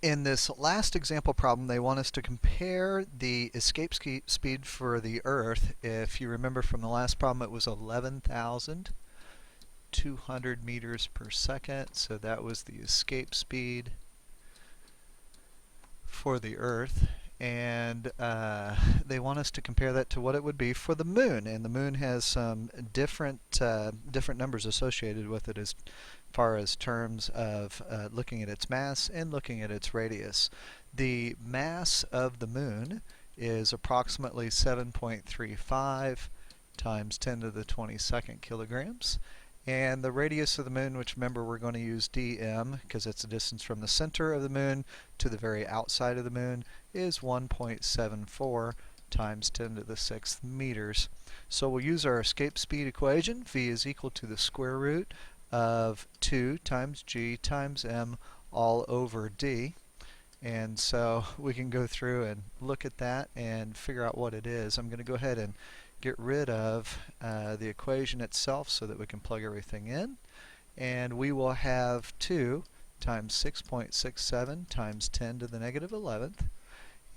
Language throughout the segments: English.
In this last example problem, they want us to compare the escape speed for the Earth. If you remember from the last problem, it was 11,200 meters per second. So that was the escape speed for the Earth. And they want us to compare that to what it would be for the Moon. And the Moon has some different numbers associated with it as far as terms of looking at its mass and looking at its radius. The mass of the Moon is approximately 7.35 times 10 to the 22nd kilograms. And the radius of the Moon, which remember we're going to use dm because it's the distance from the center of the Moon to the very outside of the Moon, is 1.74 times 10 to the 6th meters. So we'll use our escape speed equation. V is equal to the square root of 2 times g times m all over d. And so we can go through and look at that and figure out what it is. I'm going to go ahead and get rid of the equation itself so that we can plug everything in. And we will have 2 times 6.67 times 10 to the negative 11th.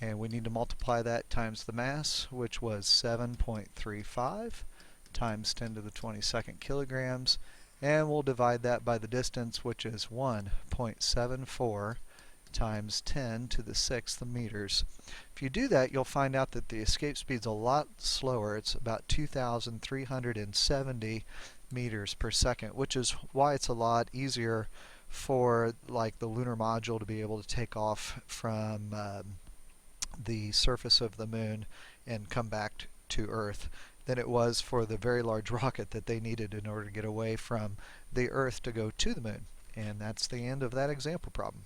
And we need to multiply that times the mass, which was 7.35 times 10 to the 22nd kilograms. And we'll divide that by the distance, which is 1.74 times 10 to the 6th meters. If you do that, you'll find out that the escape speed's a lot slower. It's about 2,370 meters per second, which is why it's a lot easier for like the lunar module to be able to take off from the surface of the Moon and come back to Earth than it was for the very large rocket that they needed in order to get away from the Earth to go to the Moon. And that's the end of that example problem.